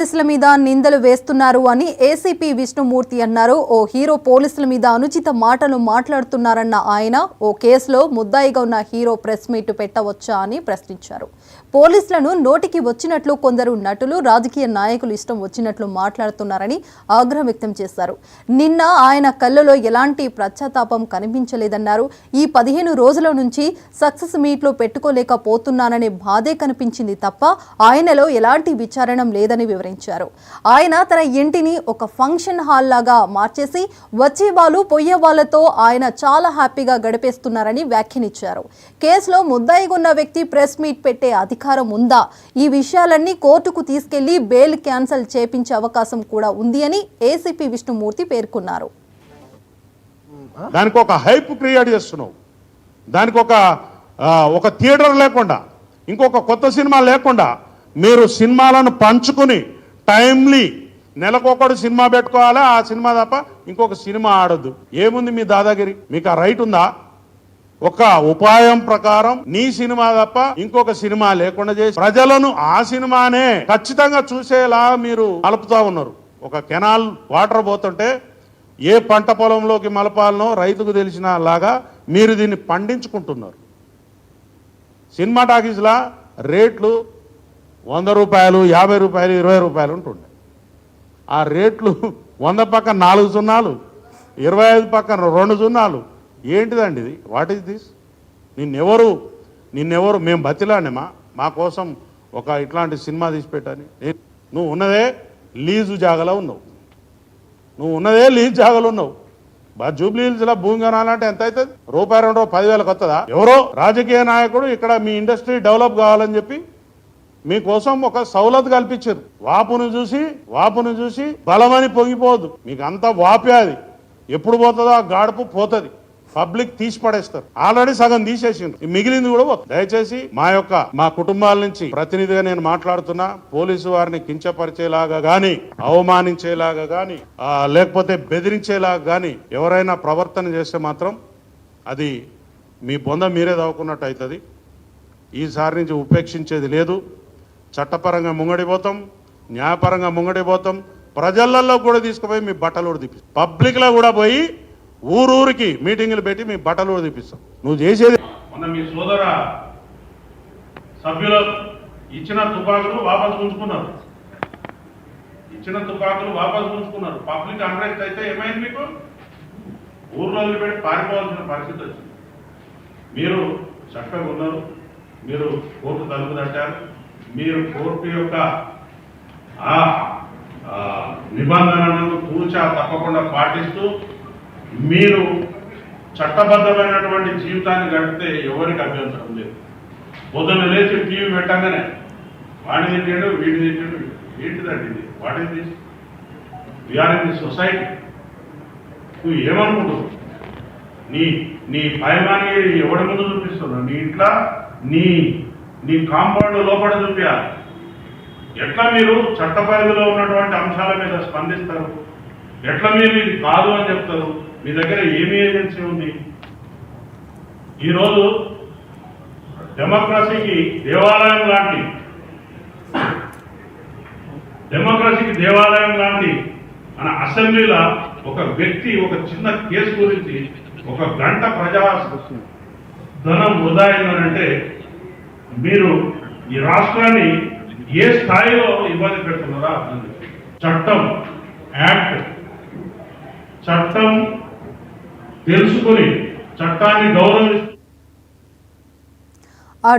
పోలీసుల మీద నిందలు వేస్తున్నారు అని ఏసీపీ విష్ణుమూర్తి అన్నారు. ఓ హీరో పోలీసుల మీద అనుచిత మాటలు మాట్లాడుతున్నారన్న ఆయన ఓ కేసులో ముద్దాయిగా ఉన్న హీరో ప్రెస్ మీట్ పెట్టవచ్చా అని ప్రశ్నించారు. పోలీసులను నోటికి వచ్చినట్లు కొందరు నటులు, రాజకీయ నాయకులు ఇష్టం వచ్చినట్లు మాట్లాడుతున్నారని ఆగ్రహం వ్యక్తం చేశారు. నిన్న ఆయన కళ్ళలో ఎలాంటి పశ్చాత్తాపం కనిపించలేదన్నారు. ఈ 15 రోజుల నుంచి సక్సెస్ మీట్లు పెట్టుకోలేకపోతున్నాననే బాధే కనిపించింది తప్ప ఆయనలో ఎలాంటి విచారణ లేదని వివరించారు. ఆయన తన ఇంటిని ఒక ఫంక్షన్ హాల్ లాగా మార్చేసి వచ్చే వాళ్ళు పోయే వాళ్ళతో ఆయన చాలా హ్యాపీగా గడిపేస్తున్నారని వ్యాఖ్యానించారు. కేసులో ముద్దాయిగా ఉన్న వ్యక్తి ప్రెస్ మీట్ పెట్టే అధికారం ఉందా? ఈ విషయాలన్నీ కోర్టుకు తీసుకెళ్లి బెయిల్ క్యాన్సిల్ చేపించే అవకాశం కూడా ఉంది అని ఏసీపీ విష్ణుమూర్తి పేర్కొన్నారు. దానికి ఒక హైప్ క్రియేట్ చేస్తున్నావు, దానికి ఒక థియేటర్ లేకుండా, ఇంకొక కొత్త సినిమా లేకుండా మీరు సినిమాలను పంచుకుని టైమ్లీ నెలకొకడు సినిమా పెట్టుకోవాలి. ఆ సినిమా తప్ప ఇంకొక సినిమా ఆడద్దు. ఏముంది మీ దాదాగిరి? మీకు ఆ రైట్ ఉందా? ఒక ఉపాయం ప్రకారం నీ సినిమా తప్ప ఇంకొక సినిమా లేకుండా చేసి ప్రజలను ఆ సినిమానే ఖచ్చితంగా చూసేలా మీరు మలుపుతా ఉన్నారు. ఒక కెనాల్ వాటర్ పోతుంటే ఏ పంట పొలంలోకి మలపాలనో రైతుకు తెలిసిన లాగా మీరు దీన్ని పండించుకుంటున్నారు. సినిమా టాకీస్లా రేట్లు 100 రూపాయలు, 50 రూపాయలు, 20 రూపాయలు ఉంటుండే. ఆ రేట్లు 100 పక్కన 4 సున్నాలు, 25 పక్కన 2 సున్నాలు. ఏంటిదండి ఇది? What is this? నిన్నెవరు మేము బతిలానేమా మా కోసం ఒక ఇట్లాంటి సినిమా తీసిపెట్టని? నువ్వు ఉన్నదే లీజు జాగలో ఉన్నావు, జూబ్లీ హిల్స్లో భూమి కొనాలంటే ఎంత అవుతుంది? రూపాయి 2 10,000 వస్తుందా? ఎవరో రాజకీయ నాయకుడు ఇక్కడ మీ ఇండస్ట్రీ డెవలప్ కావాలని చెప్పి మీకోసం ఒక సౌలత్ కల్పించారు. వాపును చూసి బలమని పొంగిపోవద్దు. మీకు అంతా వాపే, అది ఎప్పుడు పోతుందో ఆ గాడుపు పోతుంది. పబ్లిక్ తీసి పడేస్తారు. ఆల్రెడీ సగం తీసేసింది, మిగిలింది కూడా పోతుంది. దయచేసి మా కుటుంబాల నుంచి ప్రతినిధిగా నేను మాట్లాడుతున్నా. పోలీసు వారిని కించపరిచేలాగా గాని, అవమానించేలాగా గాని, లేకపోతే బెదిరించేలాగా గాని ఎవరైనా ప్రవర్తన చేస్తే మాత్రం అది మీ బొంద మీరే దవ్వుకున్నట్టు అవుతుంది. ఈసారి నుంచి ఉపేక్షించేది లేదు. చట్టపరంగా ముంగడిపోతాం, న్యాయపరంగా ముంగడిపోతాం. ప్రజలలో కూడా తీసుకుపోయి మీ బట్టలు కూడా తీపిస్తాం. పబ్లిక్లో కూడా పోయి ఊరూరికి మీటింగులు పెట్టి మీ బట్టలు కూడా తీపిస్తాం. నువ్వు చేసేది మన మీ సోదర సభ్యులు ఇచ్చిన తుపాకులు వాపసు ఉంచుకున్నారు. పబ్లిక్ అన్రెస్ట్ అయితే ఏమైంది? మీకు ఊర్లో పెట్టి పారిపోవాల్సిన పరిస్థితి వచ్చింది. మీరు చక్కగా ఉన్నారు, మీరు కోర్టు తలుపు తట్టారు, మీరు కోర్టు యొక్క నిబంధనలను తూచా తప్పకుండా పాటిస్తూ మీరు చట్టబద్ధమైనటువంటి జీవితాన్ని గడిపితే ఎవరికి అభ్యంతరం లేదు. పొద్దున్న లేచి టీవీ పెట్టగానే వాడిని తిట్టాడు, వీడిని తిట్టాడు. ఏంటిదండి ఇది? What is this? We are in the society. నువ్వు ఏమనుకుంటున్నావు? నీ భయమాన్ని ఎవరి ముందు చూపిస్తున్నావు? నీ ఇంట్లో నీ కాంపౌండ్ లోపల చూపించాలి. ఎట్లా మీరు చట్ట పరిధిలో ఉన్నటువంటి అంశాల మీద స్పందిస్తారు? ఎట్లా మీరు ఇది కాదు అని చెప్తారు? మీ దగ్గర ఏమి ఏజెన్సీ ఉంది? ఈరోజు డెమోక్రసీకి దేవాలయం లాంటి మన అసెంబ్లీలో ఒక వ్యక్తి ఒక చిన్న కేసు గురించి 1 గంట ప్రజా ధనం వృధా అయిందనంటే మీరు ఈ రాష్ట్రాన్ని ఏ స్థాయిలో ఇబ్బంది పెడుతున్నారా? చట్టం తెలుసుకుని చట్టాన్ని గౌరవిస్తూ